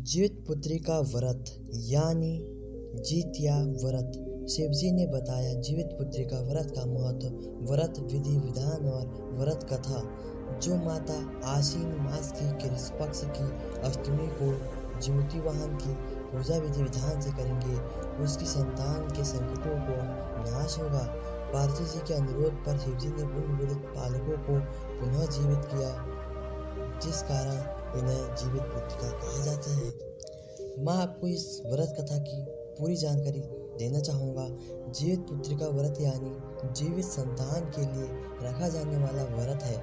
जीवित पुत्री का व्रत यानी जितिया व्रत। शिवजी ने बताया जीवित पुत्री का व्रत का महत्व, व्रत विधि विधान और व्रत कथा। जो माता आश्विन मास की कृष्ण पक्ष की अष्टमी को जीविती वाहन की पूजा विधि विधान से करेंगे, उसकी संतान के संकटों को नाश होगा। पार्वती जी के अनुरोध पर शिवजी ने उन मृत बालकों को पुनः जीवित किया, जिस कारण इन्हें जीवित पुत्रिका कहा जाता है। मैं आपको इस व्रत कथा की पूरी जानकारी देना चाहूँगा। जीवित पुत्रिका व्रत यानी जीवित संतान के लिए रखा जाने वाला व्रत है।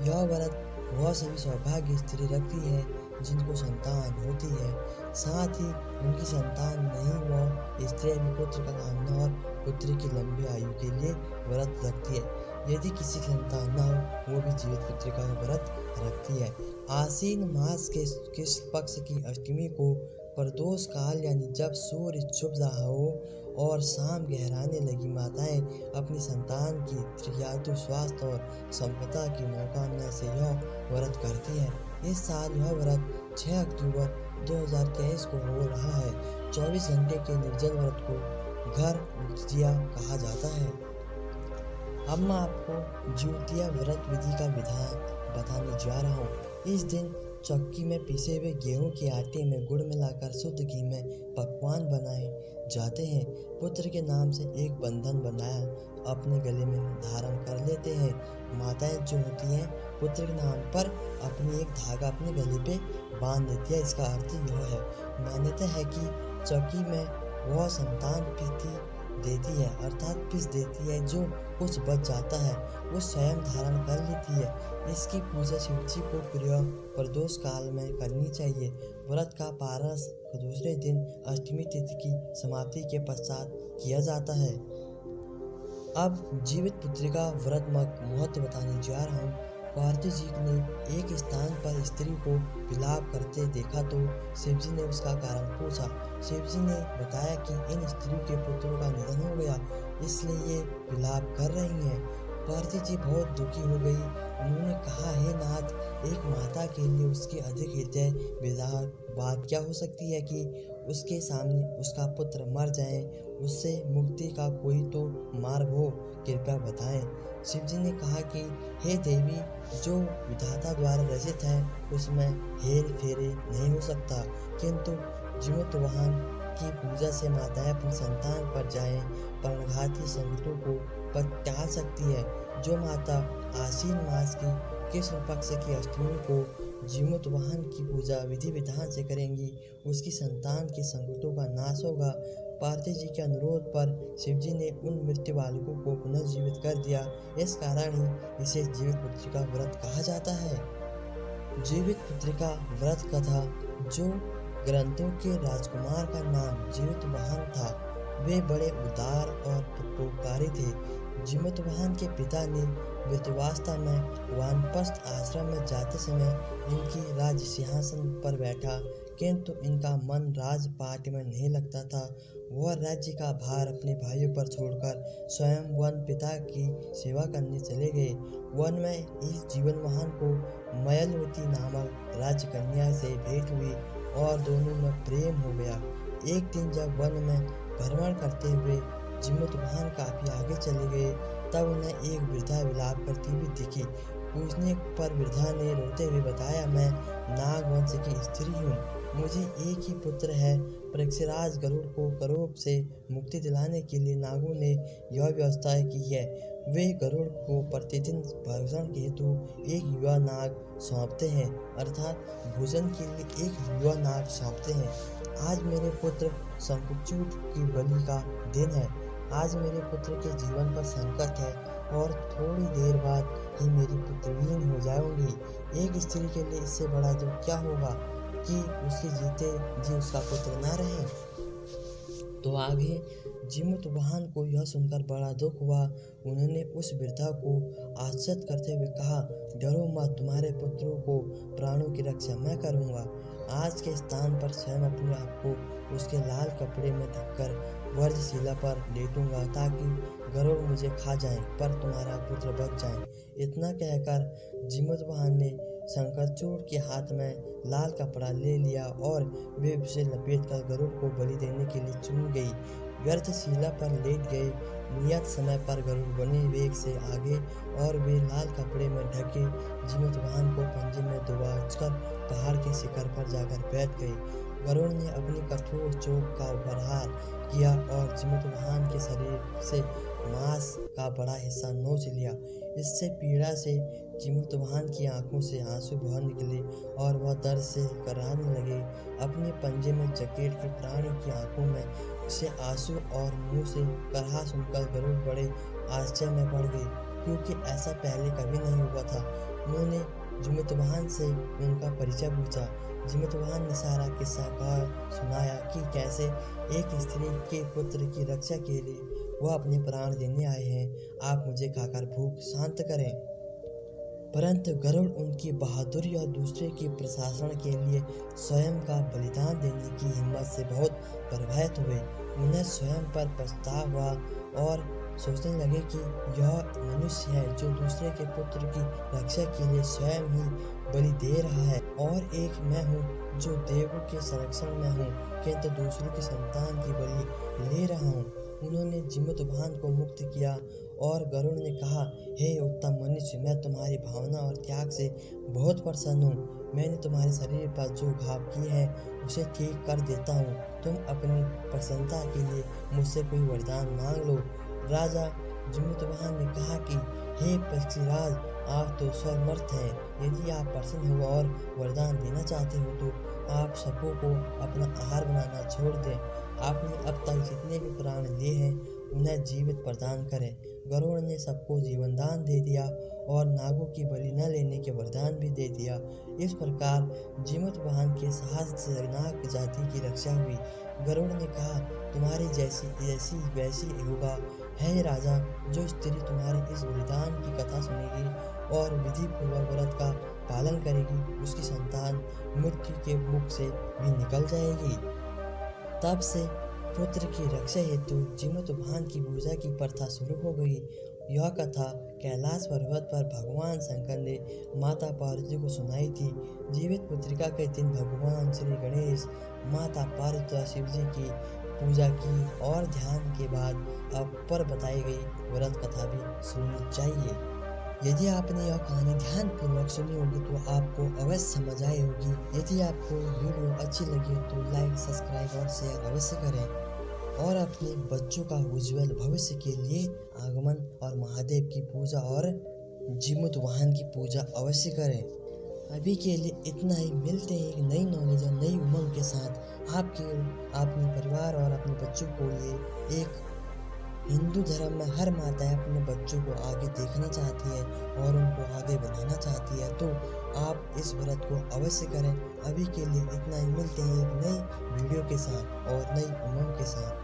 यह व्रत वह सभी सौभाग्य स्त्री रखती है जिनको संतान होती है, साथ ही उनकी संतान नहीं वह स्त्री भी पुत्र का कामना और पुत्री की लंबी आयु के लिए व्रत रखती है। यदि किसी की संतान न हो वो भी जीवित पुत्रिका का व्रत रखती है। आश्विन मास के कृष्ण पक्ष की अष्टमी को प्रदोष काल यानी जब सूर्य छुप रहा हो और शाम गहराने लगी माताएं अपनी संतान की दीर्घायु स्वास्थ्य और संपदा की मनोकामना से यह व्रत करती है। इस साल यह व्रत 6 अक्टूबर 2023 को हो रहा है। 24 घंटे के निर्जल व्रत को घर जितिया कहा जाता है। अब मैं आपको जितिया व्रत विधि का विधान बताने जा रहा हूँ। इस दिन चक्की में पिसे हुए गेहूं के आटे में गुड़ मिलाकर शुद्ध घी में पकवान बनाए जाते हैं। पुत्र के नाम से एक बंधन बनाया अपने गले में धारण कर लेते हैं। माताएं जो होती हैं पुत्र के नाम पर अपनी एक धागा अपने गले पे बांध देती है। इसका अर्थ यह है, मान्यता है कि चक्की में वह संतान पीती देती है, अर्थात पिस देती है। जो कुछ बच जाता है वो स्वयं धारण कर लेती है। इसकी पूजा शिवजी को प्रिय प्रदोष काल में करनी चाहिए। व्रत का पारण दूसरे दिन अष्टमी तिथि की समाप्ति के पश्चात किया जाता है। अब जीवित पुत्रिका व्रत महत्व बताने जा रहा हूँ। पार्वती जी ने एक स्थान पर स्त्री को विलाप करते देखा तो शिवजी ने उसका कारण पूछा। शिवजी ने बताया कि इन स्त्रियों के पुत्रों का निधन हो गया, इसलिए ये विलाप कर रही हैं। पार्वती जी बहुत दुखी हो गई। उन्होंने कहा, हे नाथ, एक माता के लिए उसकी अधिक हृदय विदारक बात क्या हो सकती है कि उसके सामने उसका पुत्र मर जाए। उससे मुक्ति का कोई तो मार्ग हो, कृपया बताएं। शिवजी ने कहा कि हे देवी, जो विधाता द्वारा रचित है उसमें हेर फेरे नहीं हो सकता, किंतु जीवित वाहन की पूजा से माताएं अपनी संतान पर जाए प्राणघाती संकटों को टाल सकती है। जो माता आश्विन मास की कृष्ण पक्ष की अष्टमी को जीवित वाहन की पूजा विधि विधान से करेंगी, उसकी संतान के संकटों का नाश होगा। पार्वती जी के अनुरोध पर शिवजी ने उन मृत्यु बालकों को पुनः जीवित कर दिया। इस कारण ही इसे जीवित पुत्रिका व्रत कहा जाता है। जीवित पुत्रिका व्रत कथा। जो ग्रंथों के राजकुमार का नाम जीवित वाहन था, वे बड़े उदार और परोपकारी थे। जीवित वाहन के पिता ने वृद्धावस्था में वानप्रस्थ आश्रम में जाते समय इनकी राज सिंहासन पर बैठा, किंतु इनका मन राजपाट में नहीं लगता था। वह राज्य का भार अपने भाइयों पर छोड़कर स्वयं वन पिता की सेवा करने चले गए। वन में इस जीवन वाहन को मयलवती नामक राजकन्या से भेंट हुई और दोनों में प्रेम हो गया। एक दिन जब वन में भ्रमण करते हुए जीवित वाहन काफी आगे चले गए, तब उन्हें एक वृद्धा विलाप करती हुई दिखी। पूछने पर वृद्धा ने रोते हुए बताया, मैं नाग वंश की स्त्री हूँ, मुझे एक ही पुत्र है। पृथ्वीराज गरुड़ को गरुड़ से मुक्ति दिलाने के लिए नागों ने यह व्यवस्था की है। वे गरुड़ को प्रतिदिन भोजन के हेतु एक युवा नाग सौंपते हैं, अर्थात भोजन के लिए एक युवा नाग सौंपते हैं। आज मेरे पुत्र शंखचूड की बलि का दिन है। आज मेरे पुत्र के जीवन पर संकट है और थोड़ी देर बाद ही मेरी पुत्रहीन हो जाऊंगी। एक स्त्री के लिए इससे बड़ा दुख क्या होगा कि उसके जीते जी उसका पुत्र न रहे। तो आगे जीवित वाहन को यह सुनकर बड़ा दुख हुआ। उन्होंने उस वृद्धा को आश्वस्त करते हुए कहा, डरो मत, तुम्हारे पुत्रों को प्राणों की रक्षा मैं करूंगा। आज के स्थान पर स्वयं अपने आप को उसके लाल कपड़े में ढककर वर्जशिला पर लेटूंगा ताकि गरुड़ मुझे खा जाए पर तुम्हारा पुत्र बच जाए। इतना कहकर जीवित वाहन ने शंखचूड़ के हाथ में लाल कपड़ा ले लिया और वे उसे लपेटकर गरुड़ को बलि देने के लिए चुन गई। व्यर्थ शिला पर लेट गए। नियत समय पर गरुड़ बने वेग से आगे और वे लाल कपड़े में ढके जीमूत वाहन को पंजे में दबाकर पहाड़ के शिखर पर जाकर बैठ गए। गरुड़ ने अपनी कठोर चोंच का प्रहार किया और जीमूत वाहन के शरीर से मांस का बड़ा हिस्सा नोच लिया। इससे पीड़ा से जीमूत वाहन की आंखों से आंसू बह निकले और वह दर्द से कराहने लगे। अपने पंजे में जकड़े के प्राणी की आंखों में से आंसू और मुंह से कराह सुनकर गरुड़ बड़े आश्चर्य में पड़ गए, क्योंकि ऐसा पहले कभी नहीं हुआ था। उन्होंने जीमूत वाहन से उनका परिचय पूछा। जीमूत वाहन ने सारा किस्सा सुनाया कि कैसे एक स्त्री के पुत्र की रक्षा के लिए वह अपने प्राण देने आए हैं। आप मुझे खाकर भूख शांत करें। परंतु गरुड़ उनकी बहादुरी और दूसरे के प्रशासन के लिए स्वयं का बलिदान देने की हिम्मत से बहुत प्रभावित हुए। उन्हें स्वयं पर पछतावा हुआ और सोचने लगे कि यह मनुष्य है जो दूसरे के पुत्र की रक्षा के लिए स्वयं ही बलि दे रहा है, और एक मैं हूँ जो देवों के संरक्षण में हूँ, किंतु दूसरों की संतान की बलि ले रहा हूँ। उन्होंने जीमूत वाहन को मुक्त किया और गरुड़ ने कहा, हे उत्तम मनुष्य, मैं तुम्हारी भावना और त्याग से बहुत प्रसन्न हूँ। मैंने तुम्हारे शरीर पर जो घाव किए हैं उसे ठीक कर देता हूँ। तुम अपनी प्रसन्नता के लिए मुझसे कोई वरदान मांग लो। राजा जीमूत वाहन ने कहा कि हे पक्षीराज, आप तो सर्वमर्थ हैं। यदि आप प्रसन्न हो और वरदान देना चाहते हो तो आप सबों को अपना आहार बनाना छोड़ दें। आपने अब तक जितने भी प्राण लिए हैं उन्हें जीवित प्रदान करें। गरुड़ ने सबको जीवन दान दे दिया और नागों की बलि न लेने के वरदान भी दे दिया। इस प्रकार जीमूत वाहन के साहस से नाग जाति की रक्षा हुई। गरुड़ ने कहा, तुम्हारी जैसी वैसी होगा। हे राजा, जो स्त्री तुम्हारे इस बलिदान की कथा सुनेगी और विधि पूर्वक व्रत का पालन करेगी, उसकी संतान मृत्यु के मुख से भी निकल जाएगी। तब से पुत्र की रक्षा हेतु जीमूत वाहन की पूजा की प्रथा शुरू हो गई। यह कथा कैलाश पर्वत पर भगवान शंकर ने माता पार्वती को सुनाई थी। जीवित पुत्रिका के दिन भगवान श्री गणेश माता पार्वती और शिव जी की पूजा की और ध्यान के बाद ऊपर बताई गई व्रत कथा भी सुननी चाहिए। यदि आपने यह कहानी ध्यानपूर्वक सुनी होगी तो आपको अवश्य समझ आई होगी। यदि आपको वीडियो अच्छी लगी तो लाइक, सब्सक्राइब और शेयर अवश्य करें और अपने बच्चों का उज्जवल भविष्य के लिए आगमन और महादेव की पूजा और जीमूत वाहन की पूजा अवश्य करें। अभी के लिए इतना ही। मिलते हैं एक नई नॉलेज और नई उमंग के साथ। अपने परिवार और अपने बच्चों को लिए एक हिंदू धर्म में हर माताएं अपने बच्चों को आगे देखना चाहती है और उनको आगे बढ़ाना चाहती है, तो आप इस व्रत को अवश्य करें। अभी के लिए इतना ही। मिलते हैं एक नई वीडियो के साथ और नई उमंग के साथ।